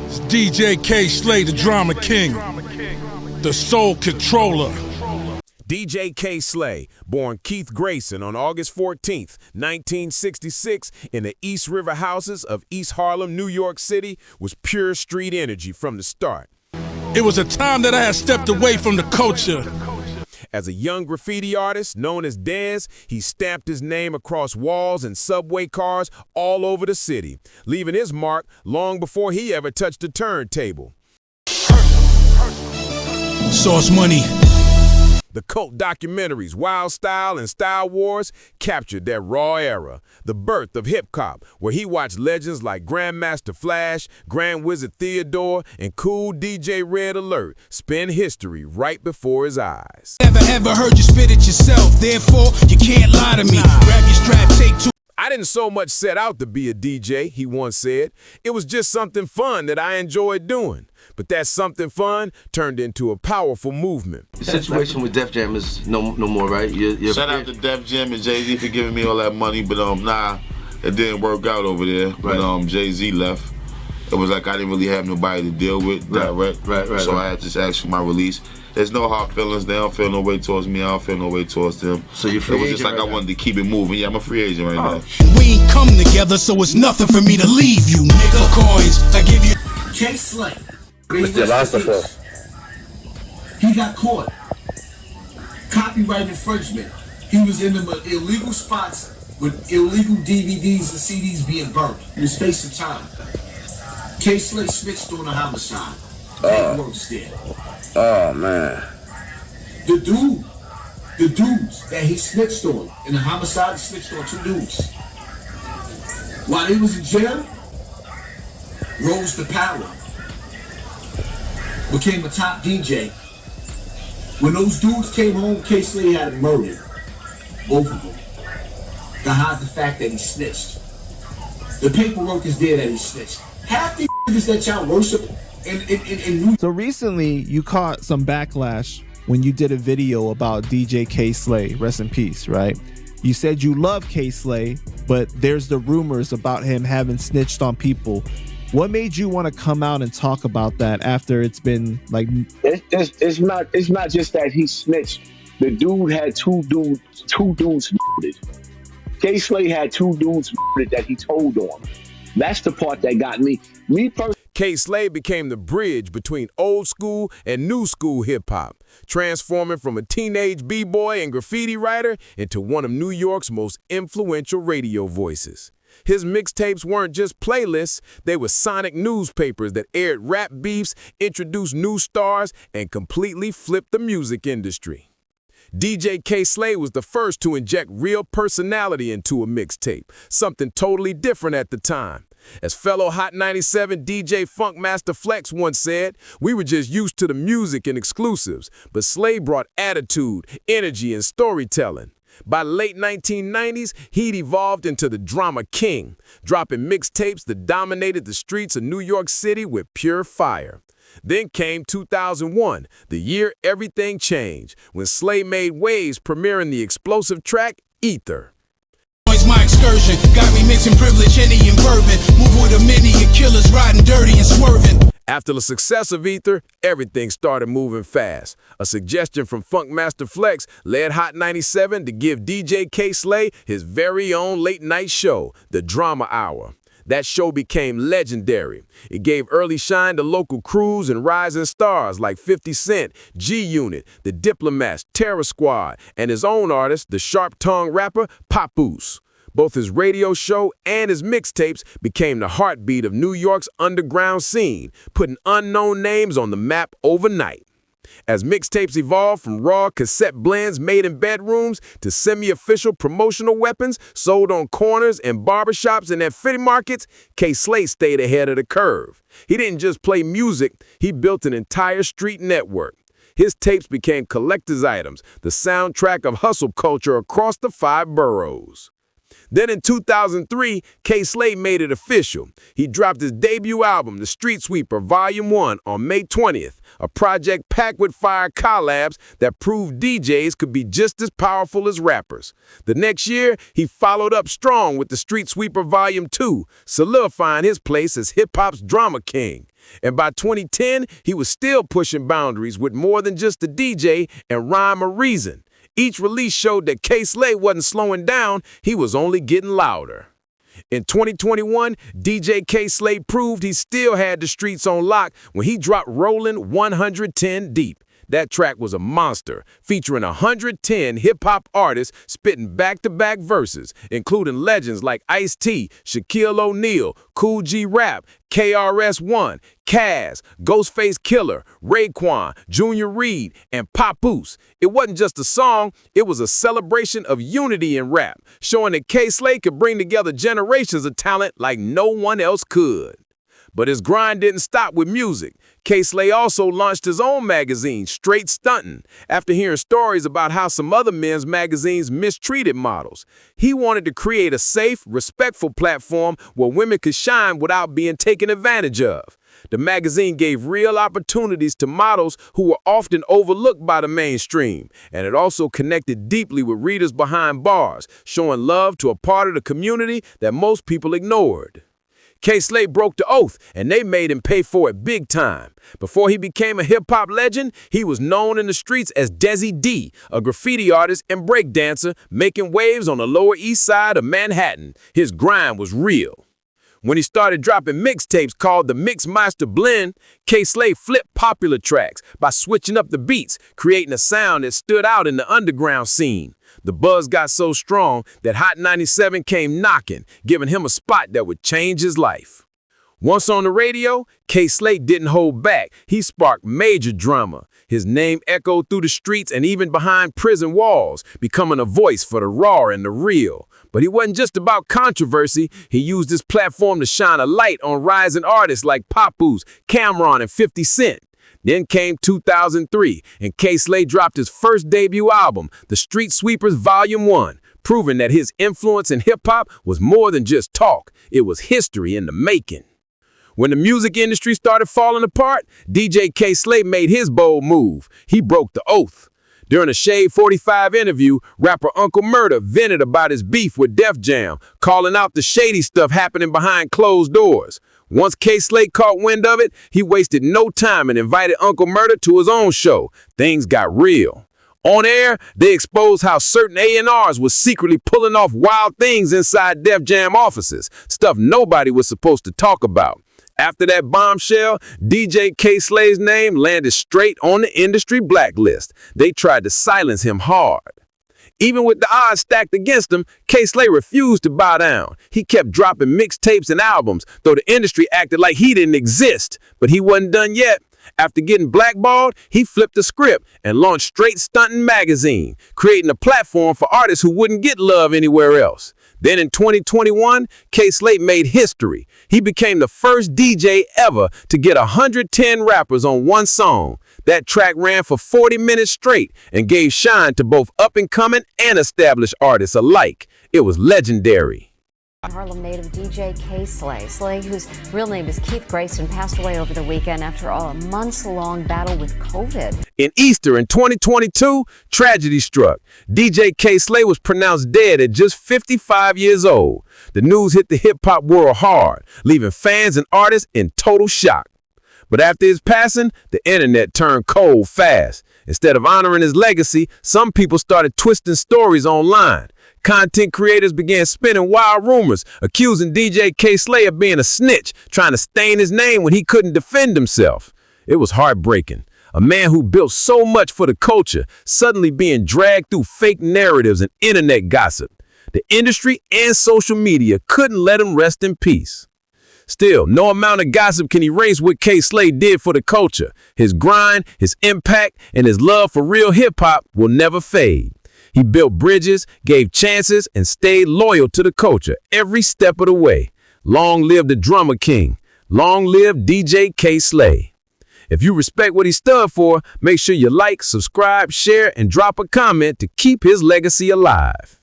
It's DJ K. Slay, the drama king, the soul controller. DJ K. Slay, born Keith Grayson on August 14th, 1966, in the East River houses of East Harlem, New York City, was pure street energy from the start. It was a time that I had stepped away from the culture. As a young graffiti artist known as Dez, he stamped his name across walls and subway cars all over the city, leaving his mark long before he ever touched a turntable. Source Money. The cult documentaries Wild Style and Style Wars captured that raw era, the birth of hip-hop, where he watched legends like Grandmaster Flash, Grand Wizard Theodore, and Cool DJ Red Alert spin history right before his eyes. Never ever heard you spit it yourself, therefore you can't lie to me. Grab your strap, take two. I didn't so much set out to be a DJ, he once said. It was just something fun that I enjoyed doing. But that something fun turned into a powerful movement. The situation with Def Jam is no more, right? Shout out to Def Jam and Jay-Z for giving me all that money, but nah, it didn't work out over there. Right. When Jay-Z left, it was like I didn't really have nobody to deal with direct. Right. So I had to ask for my release. There's no hard feelings. They don't feel no way towards me. I don't feel no way towards them. So you're free It was just agent like right I wanted to keep it moving. Yeah, I'm a free agent right now. We ain't come together, so it's nothing for me to leave you, nigga. For coins, I give you. K. Slay. Mr. Lastafel. He got caught. Copyright infringement. He was in them illegal spots with illegal DVDs and CDs being burnt. He was facing time. K. Slay snitched on a homicide. Paperwork's there. Oh man. The dudes that he snitched on in the homicide, he snitched on 2 dudes. While he was in jail, rose to power. Became a top DJ. When those dudes came home, K. Slay had him murdered. Both of them. To hide the fact that he snitched. The paperwork is there that he snitched. Half the niggas that y'all worship in New So recently, you caught some backlash when you did a video about DJ K. Slay, rest in peace, right? You said you love K. Slay, but there's the rumors about him having snitched on people. What made you want to come out and talk about that after it's been like? It's not just that he snitched. The dude had two dudes murdered. K. Slay had 2 dudes murdered that he told on. That's the part that got me. Me personally. K. Slay became the bridge between old school and new school hip-hop, transforming from a teenage b-boy and graffiti writer into one of New York's most influential radio voices. His mixtapes weren't just playlists, they were sonic newspapers that aired rap beefs, introduced new stars, and completely flipped the music industry. DJ K. Slay was the first to inject real personality into a mixtape, something totally different at the time. As fellow Hot 97 DJ Funkmaster Flex once said, we were just used to the music and exclusives, but Slay brought attitude, energy, and storytelling. By the late 1990s, he'd evolved into the drama king, dropping mixtapes that dominated the streets of New York City with pure fire. Then came 2001, the year everything changed, when Slay made waves premiering the explosive track, Ether. My excursion got me mixing privilege, Henny and bourbon. Move with a mini and killers riding dirty and swerving. After the success of Ether, everything started moving fast. A suggestion from Funkmaster Flex led Hot 97 to give DJ K. Slay his very own late-night show, The Drama Hour. That show became legendary. It gave early shine to local crews and rising stars like 50 Cent, G-Unit, The Diplomats, Terror Squad, and his own artist, the sharp-tongued rapper Papoose. Both his radio show and his mixtapes became the heartbeat of New York's underground scene, putting unknown names on the map overnight. As mixtapes evolved from raw cassette blends made in bedrooms to semi-official promotional weapons sold on corners and barbershops and at flea markets, K. Slay stayed ahead of the curve. He didn't just play music, he built an entire street network. His tapes became collector's items, the soundtrack of hustle culture across the 5 boroughs. Then in 2003, K-Slay made it official. He dropped his debut album, The Street Sweeper Volume 1, on May 20th, a project packed with fire collabs that proved DJs could be just as powerful as rappers. The next year, he followed up strong with The Street Sweeper Volume 2, solidifying his place as hip-hop's drama king. And by 2010, he was still pushing boundaries with more than just a DJ and rhyme or reason. Each release showed that K-Slay wasn't slowing down, he was only getting louder. In 2021, DJ K-Slay proved he still had the streets on lock when he dropped Rollin' 110 Deep. That track was a monster, featuring 110 hip-hop artists spitting back-to-back verses, including legends like Ice-T, Shaquille O'Neal, Kool G Rap, KRS-One, Kaz, Ghostface Killer, Raekwon, Junior Reed, and Papoose. It wasn't just a song, it was a celebration of unity in rap, showing that K-Slay could bring together generations of talent like no one else could. But his grind didn't stop with music. K-Slay also launched his own magazine, Straight Stuntin', after hearing stories about how some other men's magazines mistreated models. He wanted to create a safe, respectful platform where women could shine without being taken advantage of. The magazine gave real opportunities to models who were often overlooked by the mainstream, and it also connected deeply with readers behind bars, showing love to a part of the community that most people ignored. K-Slay broke the oath, and they made him pay for it big time. Before he became a hip-hop legend, he was known in the streets as Desi D, a graffiti artist and breakdancer making waves on the Lower East Side of Manhattan. His grind was real. When he started dropping mixtapes called the Mixmaster Blend, K-Slay flipped popular tracks by switching up the beats, creating a sound that stood out in the underground scene. The buzz got so strong that Hot 97 came knocking, giving him a spot that would change his life. Once on the radio, K-Slay didn't hold back. He sparked major drama. His name echoed through the streets and even behind prison walls, becoming a voice for the raw and the real. But he wasn't just about controversy. He used his platform to shine a light on rising artists like Papoose, Cameron, and 50 Cent. Then came 2003, and K-Slay dropped his first debut album, The Street Sweepers Volume 1, proving that his influence in hip-hop was more than just talk. It was history in the making. When the music industry started falling apart, DJ K-Slay made his bold move. He broke the oath. During a Shade 45 interview, rapper Uncle Murder vented about his beef with Def Jam, calling out the shady stuff happening behind closed doors. Once K-Slay caught wind of it, he wasted no time and invited Uncle Murder to his own show. Things got real. On air, they exposed how certain A&Rs were secretly pulling off wild things inside Def Jam offices, stuff nobody was supposed to talk about. After that bombshell, DJ K-Slay's name landed straight on the industry blacklist. They tried to silence him hard. Even with the odds stacked against him, K-Slay refused to bow down. He kept dropping mixtapes and albums, though the industry acted like he didn't exist. But he wasn't done yet. After getting blackballed, he flipped the script and launched Straight Stuntin' magazine, creating a platform for artists who wouldn't get love anywhere else. Then in 2021, K-Slay made history. He became the first DJ ever to get 110 rappers on one song. That track ran for 40 minutes straight and gave shine to both up-and-coming and established artists alike. It was legendary. Harlem native DJ K-Slay. Slay, whose real name is Keith Grayson, passed away over the weekend after a months-long battle with COVID. In Easter in 2022, tragedy struck. DJ K-Slay was pronounced dead at just 55 years old. The news hit the hip-hop world hard, leaving fans and artists in total shock. But after his passing, the internet turned cold fast. Instead of honoring his legacy, some people started twisting stories online. Content creators began spinning wild rumors, accusing DJ K-Slay of being a snitch, trying to stain his name when he couldn't defend himself. It was heartbreaking. A man who built so much for the culture, suddenly being dragged through fake narratives and internet gossip. The industry and social media couldn't let him rest in peace. Still, no amount of gossip can erase what K-Slay did for the culture. His grind, his impact, and his love for real hip-hop will never fade. He built bridges, gave chances, and stayed loyal to the culture every step of the way. Long live the drummer king. Long live DJ K-Slay. If you respect what he stood for, make sure you like, subscribe, share, and drop a comment to keep his legacy alive.